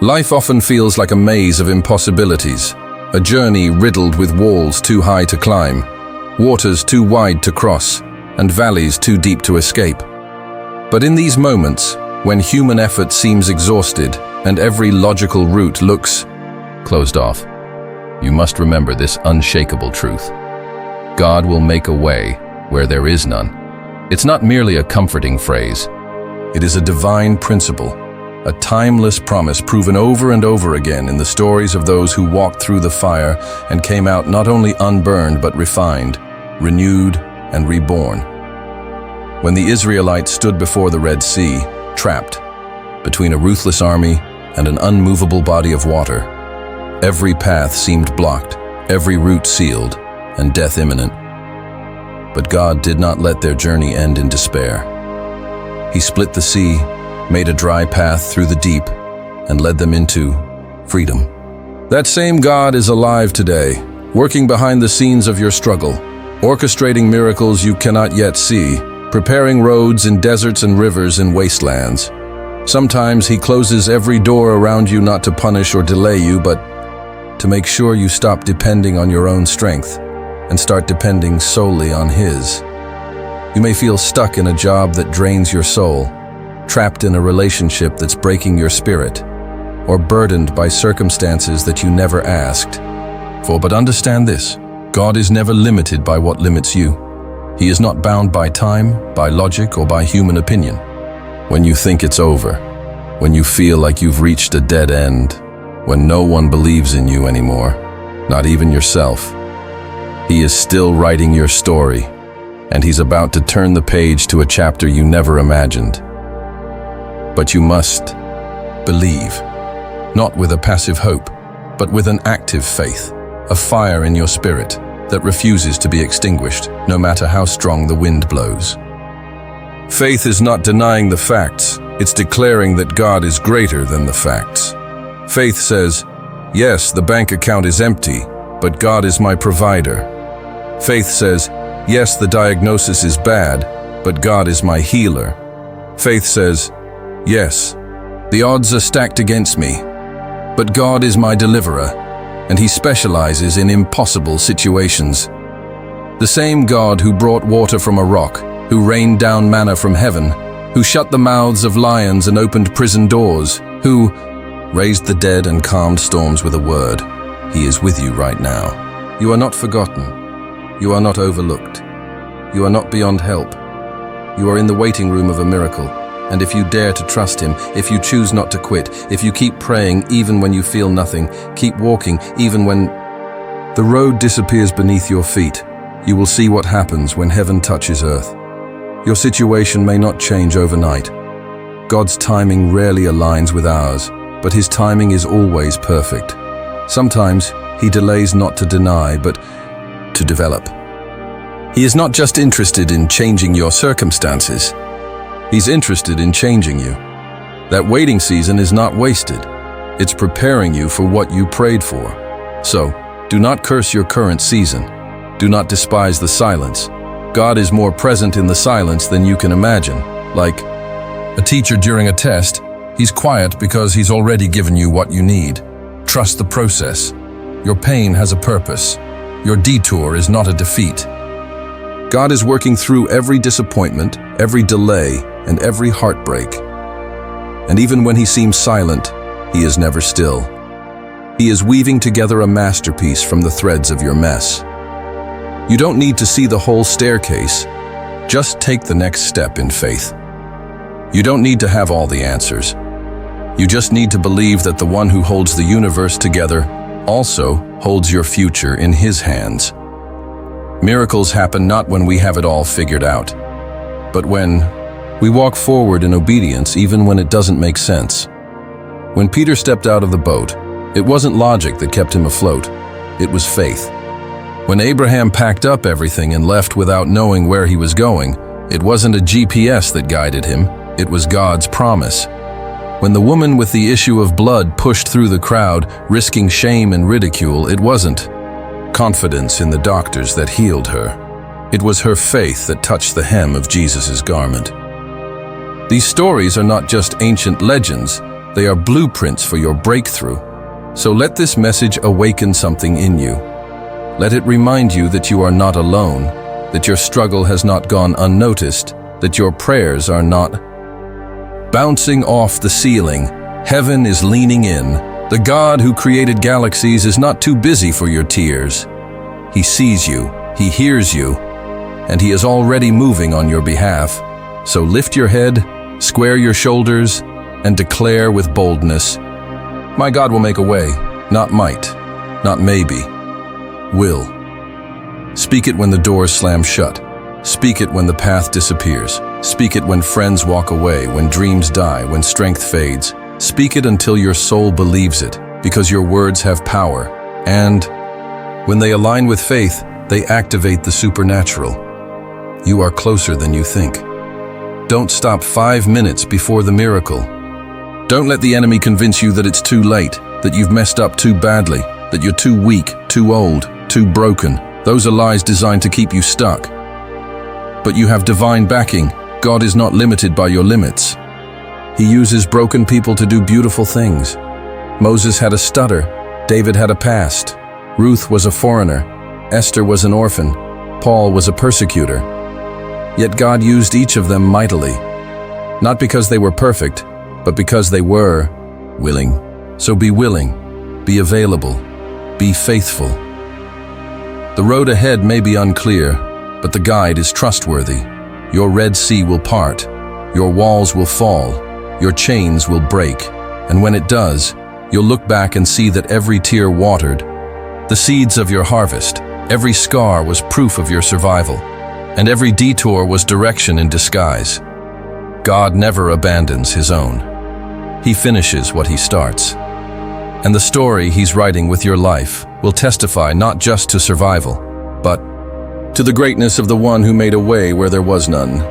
Life often feels like a maze of impossibilities, a journey riddled with walls too high to climb, waters too wide to cross, and valleys too deep to escape. But in these moments, when human effort seems exhausted and every logical route looks closed off, you must remember this unshakable truth. God will make a way where there is none. It's not merely a comforting phrase. It is a divine principle, a timeless promise proven over and over again in the stories of those who walked through the fire and came out not only unburned but refined, renewed, and reborn. When the Israelites stood before the Red Sea, trapped between a ruthless army and an unmovable body of water, every path seemed blocked, every route sealed, and death imminent. But God did not let their journey end in despair. He split the sea, made a dry path through the deep, and led them into freedom. That same God is alive today, working behind the scenes of your struggle, orchestrating miracles you cannot yet see, preparing roads in deserts and rivers in wastelands. Sometimes He closes every door around you not to punish or delay you, but to make sure you stop depending on your own strength and start depending solely on His. You may feel stuck in a job that drains your soul, trapped in a relationship that's breaking your spirit, or burdened by circumstances that you never asked for. But understand this: God is never limited by what limits you. He is not bound by time, by logic, or by human opinion. When you think it's over, when you feel like you've reached a dead end, when no one believes in you anymore, not even yourself, He is still writing your story, and He's about to turn the page to a chapter you never imagined. But you must believe, not with a passive hope, but with an active faith, a fire in your spirit that refuses to be extinguished, no matter how strong the wind blows. Faith is not denying the facts, it's declaring that God is greater than the facts. Faith says, yes, the bank account is empty, but God is my provider. Faith says, yes, the diagnosis is bad, but God is my healer. Faith says, yes, the odds are stacked against me, but God is my deliverer, and He specializes in impossible situations. The same God who brought water from a rock, who rained down manna from heaven, who shut the mouths of lions and opened prison doors, who raised the dead and calmed storms with a word. He is with you right now. You are not forgotten. You are not overlooked. You are not beyond help. You are in the waiting room of a miracle. And if you dare to trust Him, if you choose not to quit, if you keep praying even when you feel nothing, keep walking even when the road disappears beneath your feet, you will see what happens when heaven touches earth. Your situation may not change overnight. God's timing rarely aligns with ours, but His timing is always perfect. Sometimes He delays not to deny, but to develop. He is not just interested in changing your circumstances. He's interested in changing you. That waiting season is not wasted. It's preparing you for what you prayed for. So, do not curse your current season. Do not despise the silence. God is more present in the silence than you can imagine. Like a teacher during a test, He's quiet because He's already given you what you need. Trust the process. Your pain has a purpose. Your detour is not a defeat. God is working through every disappointment, every delay, and every heartbreak. And even when He seems silent, He is never still. He is weaving together a masterpiece from the threads of your mess. You don't need to see the whole staircase. Just take the next step in faith. You don't need to have all the answers. You just need to believe that the one who holds the universe together also holds your future in His hands. Miracles happen not when we have it all figured out, but when we walk forward in obedience even when it doesn't make sense. When Peter stepped out of the boat, it wasn't logic that kept him afloat. It was faith. When Abraham packed up everything and left without knowing where he was going, it wasn't a GPS that guided him, it was God's promise. When the woman with the issue of blood pushed through the crowd, risking shame and ridicule, it wasn't confidence in the doctors that healed her. It was her faith that touched the hem of Jesus' garment. These stories are not just ancient legends, They are blueprints for your breakthrough. So let this message awaken something in you. Let it remind you that you are not alone, that your struggle has not gone unnoticed, that your prayers are not bouncing off the ceiling. Heaven is leaning in. The God who created galaxies is not too busy for your tears. He sees you, He hears you, and He is already moving on your behalf. So lift your head, square your shoulders, and declare with boldness, my God will make a way, not might, not maybe, will. Speak it when the doors slam shut. Speak it when the path disappears. Speak it when friends walk away, when dreams die, when strength fades. Speak it until your soul believes it, because your words have power. And when they align with faith, they activate the supernatural. You are closer than you think. Don't stop 5 minutes before the miracle. Don't let the enemy convince you that it's too late, that you've messed up too badly, that you're too weak, too old, too broken. Those are lies designed to keep you stuck. But you have divine backing. God is not limited by your limits. He uses broken people to do beautiful things. Moses had a stutter. David had a past. Ruth was a foreigner. Esther was an orphan. Paul was a persecutor. Yet God used each of them mightily. Not because they were perfect, but because they were willing. So be willing, be available, be faithful. The road ahead may be unclear, but the guide is trustworthy. Your Red Sea will part, your walls will fall, your chains will break, and when it does, you'll look back and see that every tear watered the seeds of your harvest. Every scar was proof of your survival, and every detour was direction in disguise. God never abandons His own. He finishes what He starts. And the story He's writing with your life will testify not just to survival, but to the greatness of the one who made a way where there was none.